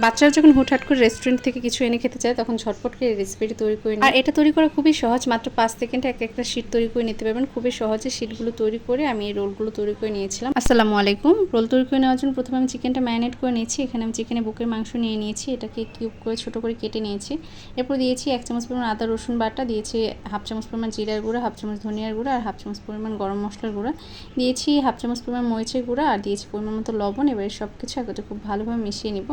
বাচ্চারা যখন হুটহাট করে রেস্টুরেন্ট থেকে কিছু এনে খেতে চায় তখন ঝটপট করে রেসিপিটি তৈরি করে নিই। আর এটা তৈরি করা খুবই সহজ, মাত্র 5 সেকেন্ডে একটা শীট তৈরি করে নিতে পারবেন। খুবই সহজে শীটগুলো তৈরি করে আমি এই রোলগুলো তৈরি করে নিয়েছিলাম। আসসালামু আলাইকুম। রোল তৈরি করে নেওয়ার জন্য প্রথমে আমি চিকেনটা ম্যারিনেট করে নিয়েছি। এখানে আমি চিকেনের বুকের মাংস নিয়ে নিয়েছি, এটাকে কিউব করে ছোটো করে কেটে নিয়েছি। এরপর দিয়েছি 1 চামচ পরিমাণ আদা রসুন বাটা, দিয়েছি 1/2 চামচ পরিমাণ জিরার গুঁড়া, 1/2 চামচ ধনিয়ার গুঁড়া আর 1/2 চামচ পরিমাণ গরম মশলার গুঁড়া, দিয়েছি 1/2 চামচ পরিমাণ মরিচের গুঁড়া আর দিয়েছি পরিমাণ মতো লবণ। এবারে সব কিছু একত্রে খুব ভালোভাবে মিশিয়ে নিব।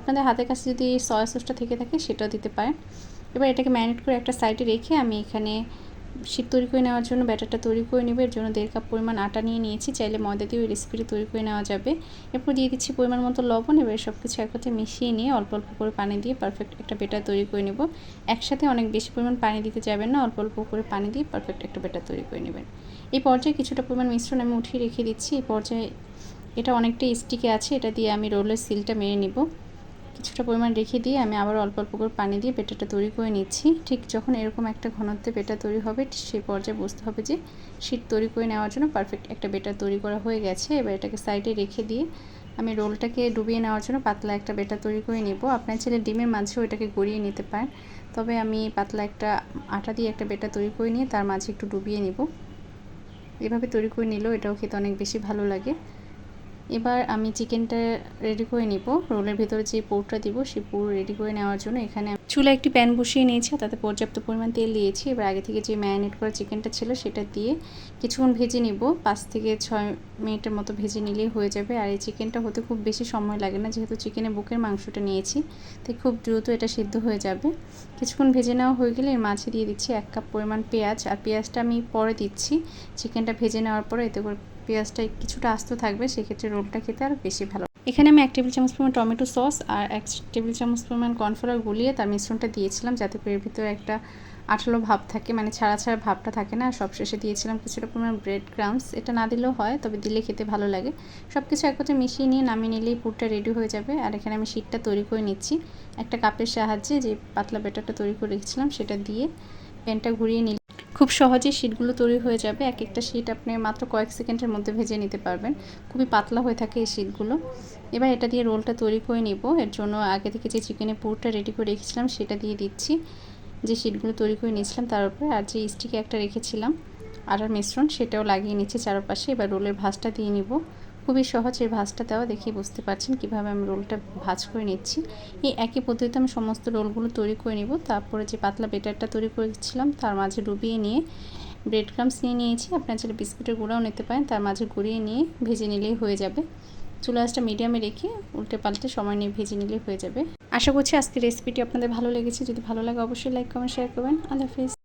আপনাদের হাতের কাছে যদি সয়া সসটা থেকে থাকে সেটাও দিতে পারেন। এবার এটাকে ম্যারিনেট করে একটা সাইডে রেখে আমি এখানে শীত তৈরি করে নেওয়ার জন্য ব্যাটারটা তৈরি করে নেব। এর জন্য 1.5 কাপ পরিমাণ আটা নিয়ে নিয়েছি, চাইলে ময়দা দিয়ে ওই রেসিপিটি তৈরি করে নেওয়া যাবে। এরপর দিয়ে দিচ্ছি পরিমাণ মতো লবণ। এবার সব কিছু একসাথে মিশিয়ে নিয়ে অল্প অল্প করে পানি দিয়ে পারফেক্ট একটা ব্যাটার তৈরি করে নেব। একসাথে অনেক বেশি পরিমাণ পানি দিতে যাবেন না, অল্প অল্প করে পানি দিয়ে পারফেক্ট একটা ব্যাটার তৈরি করে নেবেন। এই পর্যায়ে কিছুটা পরিমাণ মিশ্রণ আমি উঠিয়ে রেখে দিচ্ছি। এই পর্যায়ে এটা অনেকটাই স্টিকি আছে, এটা দিয়ে আমি রোলের সিলটা মেরে নিব। কিছুটা পরিমাণ রেখে দিয়ে আমি আবার অল্প অল্প করে পানি দিয়ে ব্যাটারটা তৈরি করে নিচ্ছি। ঠিক যখন এরকম একটা ঘনত্বে ব্যাটার তৈরি হবে সেই পর্যায়ে বুঝতে হবে যে শীট তৈরি করে নেওয়ার জন্য পারফেক্ট একটা ব্যাটার তৈরি করা হয়ে গেছে। এবার এটাকে সাইডে রেখে দিয়ে আমি রোলটাকে ডুবিয়ে নেওয়ার জন্য পাতলা একটা ব্যাটার তৈরি করে নেব। আপনার ছেলে ডিমের মাঝেও এটাকে গড়িয়ে নিতে পারেন, তবে আমি পাতলা একটা আটা দিয়ে একটা ব্যাটার তৈরি করে নিয়ে তার মাঝে একটু ডুবিয়ে নেব। এভাবে তৈরি করে নিলেও এটাও খেতে অনেক বেশি ভালো লাগে। এবার আমি চিকেনটা রেডি করে নিব। রোলের ভিতরে যে পুরটা দিব সেই পুর রেডি করে নেওয়ার জন্য এখানে চুলায় একটি প্যান বসিয়ে নিয়েছি, তাতে পর্যাপ্ত পরিমাণ তেল দিয়েছি। এবার আগে থেকে যে ম্যারিনেট করা চিকেনটা ছিল সেটা দিয়ে কিছুক্ষণ ভেজে নিব। 5 থেকে 6 মিনিটের মতো ভেজে নিলেই হয়ে যাবে। আর এই চিকেনটা হতে খুব বেশি সময় লাগে না, যেহেতু চিকেনের বুকের মাংসটা নিয়েছি তাই খুব দ্রুত এটা সিদ্ধ হয়ে যাবে। কিছুক্ষণ ভেজে নেওয়া হয়ে গেলে এর মাঝে দিয়ে দিচ্ছি 1 কাপ পরিমাণ পেঁয়াজ। আর পেঁয়াজটা আমি পরে দিচ্ছি, চিকেনটা ভেজে নেওয়ার পরে, এতে করে পেঁয়াজটা কিছুটা আস্ত থাকবে, সেক্ষেত্রে রোলটা খেতে আরও বেশি ভালো। এখানে আমি 1 টেবিল চামচ পরিমাণ টমেটো সস আর 1 টেবিল চামচ পরিমাণ কর্নফ্লাওয়ার গুলিয়ে তার মিশ্রণটা দিয়েছিলাম, যাতে এর ভিতরে একটা আঠালো ভাব থাকে, মানে ছাড়া ছাড়া ভাবটা থাকে না। আর সবশেষে দিয়েছিলাম কিছুটা পরিমাণ ব্রেড ক্রাম্বস, এটা না দিলেও হয়, তবে দিলে খেতে ভালো লাগে। সব কিছু একসাথে মিশিয়ে নিয়ে নামিয়ে নিলেই পুরটা রেডি হয়ে যাবে। আর এখানে আমি শীটটা তৈরি করে নিচ্ছি একটা কাপের সাহায্যে। যে পাতলা ব্যাটারটা তৈরি করে রেখেছিলাম সেটা দিয়ে প্যানটা ঘুরিয়ে নিলে খুব সহজেই শীটগুলো তৈরি হয়ে যাবে। একটা শীট আপনি মাত্র কয়েক সেকেন্ডের মধ্যে ভেজে নিতে পারবেন, খুবই পাতলা হয়ে থাকে এই শীটগুলো। এবার এটা দিয়ে রোলটা তৈরি করে নিব। এর জন্য আগে থেকে যে চিকেনের পুরটা রেডি করে রেখেছিলাম সেটা দিয়ে দিচ্ছি, যে শীটগুলো তৈরি করে নিয়েছিলাম তার উপরে। আর যে স্টিকে একটা রেখেছিলাম আটার মিশ্রণ সেটাও লাগিয়ে নিচ্ছি চারপাশে। এবার রোলের ভাঁজটা দিয়ে নিব। খুবই সহজ এই ভাঁজটা দেওয়া, দেখেই বুঝতে পারছেন কীভাবে আমি রোলটা ভাঁজ করে নিচ্ছি। এই একই পদ্ধতিতে আমি সমস্ত রোলগুলো তৈরি করে নিব। তারপরে যে পাতলা ব্যাটারটা তৈরি করেছিলাম তার মাঝে ডুবিয়ে নিয়ে ব্রেড ক্রাম্বস নিয়ে নিয়েছি, আপনার চাইলে বিস্কুটের গুঁড়াও নিতে পারেন, তার মাঝে গড়িয়ে নিয়ে ভেজে নিলেই হয়ে যাবে। চুলা আঁচটা মিডিয়ামে রেখে উল্টে পাল্টে সময় নিয়ে ভেজে নিলেই হয়ে যাবে। আশা করছি আজকের রেসিপিটি আপনাদের ভালো লেগেছে। যদি ভালো লাগে অবশ্যই লাইক কমেন্ট শেয়ার করবেন। আল্লাহ হাফেজ।